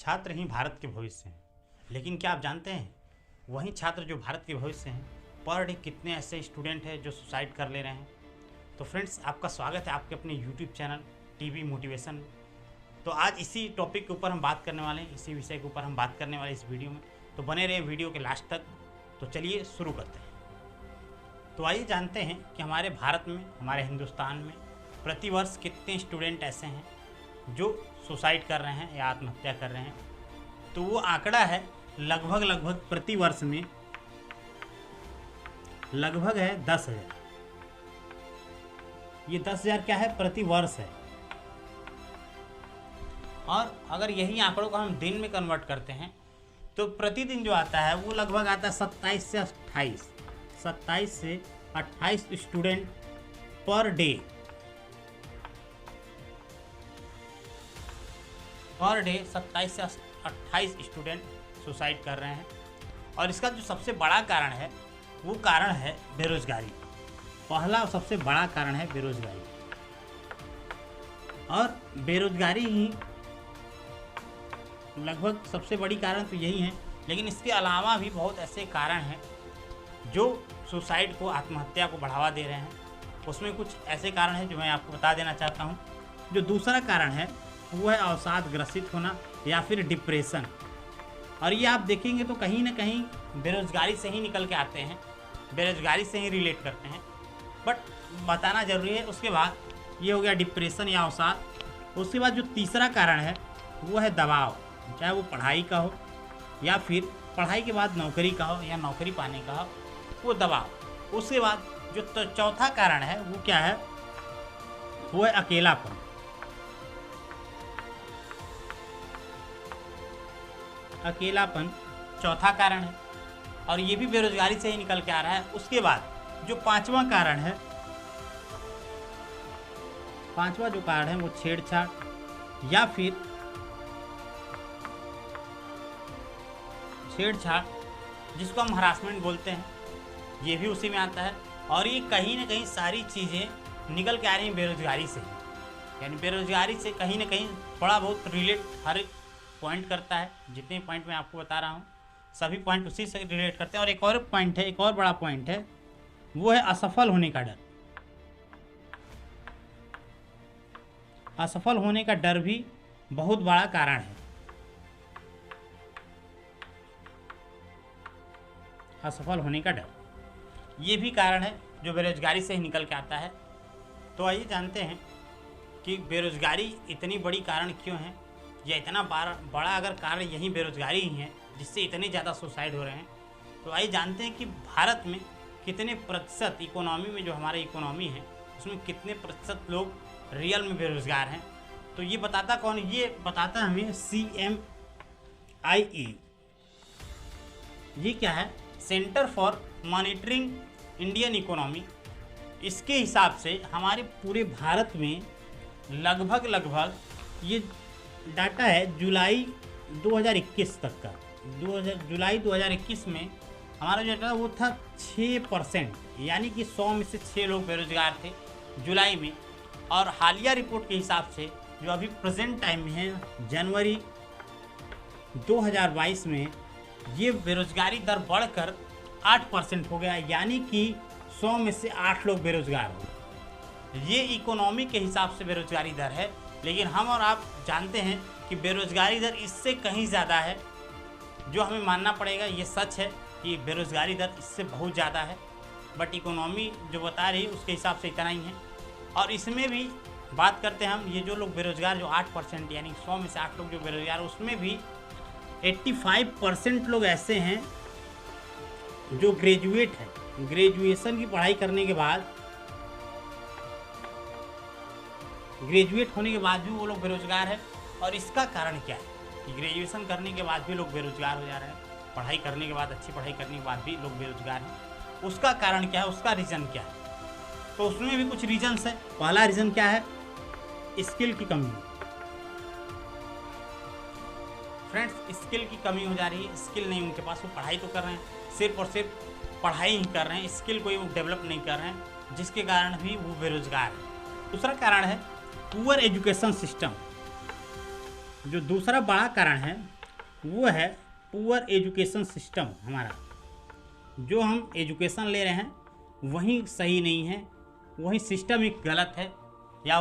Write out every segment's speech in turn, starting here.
छात्र ही भारत के भविष्य हैं, लेकिन क्या आप जानते हैं वहीं छात्र जो भारत के भविष्य हैं पर डे कितने ऐसे स्टूडेंट हैं जो सुसाइड कर ले रहे हैं। तो फ्रेंड्स, आपका स्वागत है आपके अपने यूट्यूब चैनल टीवी मोटिवेशन में। तो आज इसी टॉपिक के ऊपर हम बात करने वाले हैं, इसी विषय के ऊपर हम बात करने वाले इस वीडियो में। तो बने रहे वीडियो के लास्ट तक। तो चलिए शुरू करते हैं। तो आइए जानते हैं कि हमारे भारत में, हमारे हिंदुस्तान में प्रतिवर्ष कितने स्टूडेंट ऐसे हैं जो सुसाइड कर रहे हैं या आत्महत्या कर रहे हैं। तो वो आंकड़ा है लगभग प्रतिवर्ष में लगभग है 10,000। ये 10,000 क्या है? प्रति वर्ष है। और अगर यही आंकड़ों को हम दिन में कन्वर्ट करते हैं तो प्रतिदिन जो आता है वो लगभग आता है 27 से 28 स्टूडेंट पर डे। 27 से 28 स्टूडेंट सुसाइड कर रहे हैं। और इसका जो सबसे बड़ा कारण है वो कारण है बेरोजगारी। पहला सबसे बड़ा कारण है बेरोजगारी, और बेरोजगारी ही लगभग सबसे बड़ी कारण तो यही है। लेकिन इसके अलावा भी बहुत ऐसे कारण हैं जो सुसाइड को, आत्महत्या को बढ़ावा दे रहे हैं। उसमें कुछ ऐसे कारण हैं जो मैं आपको बता देना चाहता हूँ। जो दूसरा कारण है वो है अवसाद ग्रसित होना या फिर डिप्रेशन। और ये आप देखेंगे तो कहीं ना कहीं बेरोजगारी से ही निकल के आते हैं, बेरोजगारी से ही रिलेट करते हैं, बट बताना ज़रूरी है। उसके बाद ये हो गया डिप्रेशन या अवसाद। उसके बाद जो तीसरा कारण है वो है दबाव, चाहे वो पढ़ाई का हो या फिर पढ़ाई के बाद नौकरी का हो या नौकरी पाने का हो, वो दबाव। उसके बाद जो चौथा कारण है वो क्या है? वो है अकेलापन। अकेलापन चौथा कारण है, और ये भी बेरोजगारी से ही निकल के आ रहा है। उसके बाद जो पांचवा कारण है, पांचवा जो कारण है वो छेड़छाड़ या फिर जिसको हम हरासमेंट बोलते हैं, ये भी उसी में आता है। और ये कहीं ना कहीं सारी चीज़ें निकल के आ रही हैं बेरोजगारी से ही। यानी बेरोजगारी से कहीं ना कहीं थोड़ा बहुत रिलेट हर एक पॉइंट करता है। जितने पॉइंट मैं आपको बता रहा हूँ सभी पॉइंट उसी से रिलेट करते हैं। और एक और पॉइंट है, एक और बड़ा पॉइंट है, वो है असफल होने का डर। असफल होने का डर भी बहुत बड़ा कारण है। असफल होने का डर ये भी कारण है जो बेरोजगारी से ही निकल के आता है। तो आइए जानते हैं कि बेरोजगारी इतनी बड़ी कारण क्यों है, या इतना बड़ा अगर कारण यही बेरोजगारी ही है जिससे इतने ज़्यादा सुसाइड हो रहे हैं। तो आइए जानते हैं कि भारत में कितने प्रतिशत इकोनॉमी में, जो हमारी इकोनॉमी है उसमें कितने प्रतिशत लोग रियल में बेरोजगार हैं। तो ये बताता कौन? ये बताता हमें CMIE। ये क्या है? Centre for monitoring Indian economy. इसके हिसाब से हमारे पूरे भारत में लगभग ये डाटा है जुलाई 2021 तक का। जुलाई 2021 में हमारा जो डाटा वो था 6%, यानी कि 100 में से 6 लोग बेरोजगार थे जुलाई में। और हालिया रिपोर्ट के हिसाब से जो अभी प्रेजेंट टाइम में है, जनवरी 2022 में, ये बेरोजगारी दर बढ़कर 8% हो गया, यानी कि 100 में से 8 लोग बेरोजगार हो। ये इकोनॉमी के हिसाब से बेरोजगारी दर है। लेकिन हम और आप जानते हैं कि बेरोजगारी दर इससे कहीं ज़्यादा है। जो हमें मानना पड़ेगा, ये सच है कि बेरोजगारी दर इससे बहुत ज़्यादा है, बट इकोनॉमी जो बता रही है उसके हिसाब से इतना ही है। और इसमें भी बात करते हैं हम, ये जो लोग बेरोजगार, जो 8% यानी 100 में से 8 लोग जो बेरोजगार, उसमें भी 85% लोग ऐसे हैं जो ग्रेजुएट हैं। ग्रेजुएशन की पढ़ाई करने के बाद, ग्रेजुएट होने के बाद भी वो लोग बेरोजगार हैं। और इसका कारण क्या है कि ग्रेजुएशन करने के बाद भी लोग बेरोजगार हो जा रहे हैं, पढ़ाई करने के बाद, अच्छी पढ़ाई करने के बाद भी लोग बेरोजगार हैं। उसका कारण क्या है? उसका रीज़न क्या है? तो उसमें भी कुछ रीजन्स है। पहला रीज़न क्या है? स्किल की कमी। फ्रेंड्स, स्किल की कमी हो जा रही है। स्किल नहीं उनके पास, वो पढ़ाई तो कर रहे हैं, सिर्फ और सिर्फ पढ़ाई ही कर रहे हैं, स्किल कोई वो डेवलप नहीं कर रहे हैं, जिसके कारण भी वो बेरोजगार है। दूसरा कारण है पुअर एजुकेशन सिस्टम। जो दूसरा बड़ा कारण है वो है पुअर एजुकेशन सिस्टम। हमारा जो हम एजुकेशन ले रहे हैं वही सही नहीं है, वही सिस्टम एक गलत है या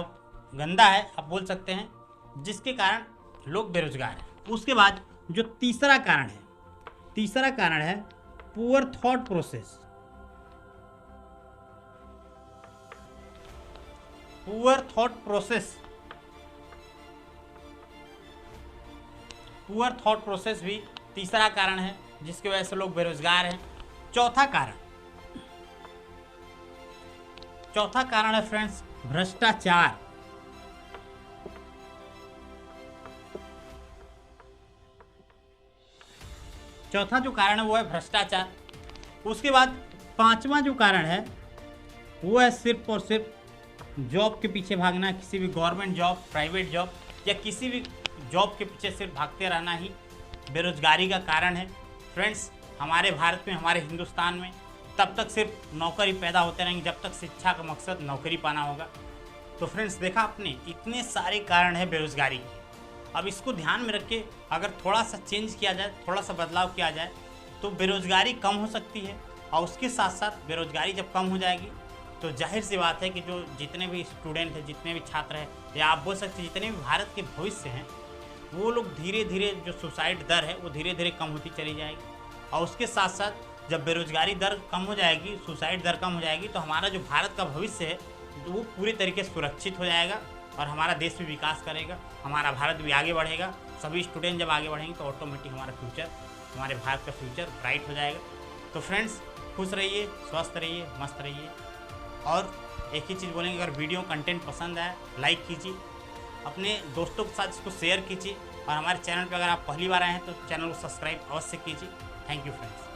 गंदा है आप बोल सकते हैं, जिसके कारण लोग बेरोजगार हैं। उसके बाद जो तीसरा कारण है poor thought process. Poor thought process भी तीसरा कारण है जिसकी वजह से लोग बेरोजगार हैं। चौथा कारण है फ्रेंड्स भ्रष्टाचार। चौथा जो कारण है वो है भ्रष्टाचार। उसके बाद पांचवा जो कारण है वो है सिर्फ और सिर्फ जॉब के पीछे भागना। किसी भी गवर्नमेंट जॉब, प्राइवेट जॉब या किसी भी जॉब के पीछे सिर्फ भागते रहना ही बेरोजगारी का कारण है। फ्रेंड्स, हमारे भारत में, हमारे हिंदुस्तान में तब तक सिर्फ नौकरी पैदा होते रहेंगे जब तक शिक्षा का मकसद नौकरी पाना होगा। तो फ्रेंड्स, देखा आपने, इतने सारे कारण हैं बेरोजगारी के। अब इसको ध्यान में रख के अगर थोड़ा सा चेंज किया जाए, थोड़ा सा बदलाव किया जाए तो बेरोजगारी कम हो सकती है। और उसके साथ साथ बेरोजगारी जब कम हो जाएगी तो जाहिर सी बात है कि जो जितने भी स्टूडेंट हैं, जितने भी छात्र हैं, या आप बोल सकते हैं जितने भी भारत के भविष्य हैं, वो लोग धीरे धीरे जो सुसाइड दर है वो धीरे धीरे कम होती चली जाएगी। और उसके साथ साथ जब बेरोजगारी दर कम हो जाएगी, सुसाइड दर कम हो जाएगी, तो हमारा जो भारत का भविष्य है वो पूरी तरीके से सुरक्षित हो जाएगा और हमारा देश भी विकास करेगा, हमारा भारत भी आगे बढ़ेगा। सभी स्टूडेंट जब आगे बढ़ेंगे तो ऑटोमेटिक हमारा फ्यूचर, हमारे भारत का फ्यूचर ब्राइट हो जाएगा। तो फ्रेंड्स, खुश रहिए, स्वस्थ रहिए, मस्त रहिए। और एक ही चीज़ बोलेंगे, अगर वीडियो कंटेंट पसंद आए लाइक कीजिए, अपने दोस्तों के साथ इसको शेयर कीजिए और हमारे चैनल पर अगर आप पहली बार आए हैं तो चैनल को सब्सक्राइब अवश्य कीजिए। Thank you friends.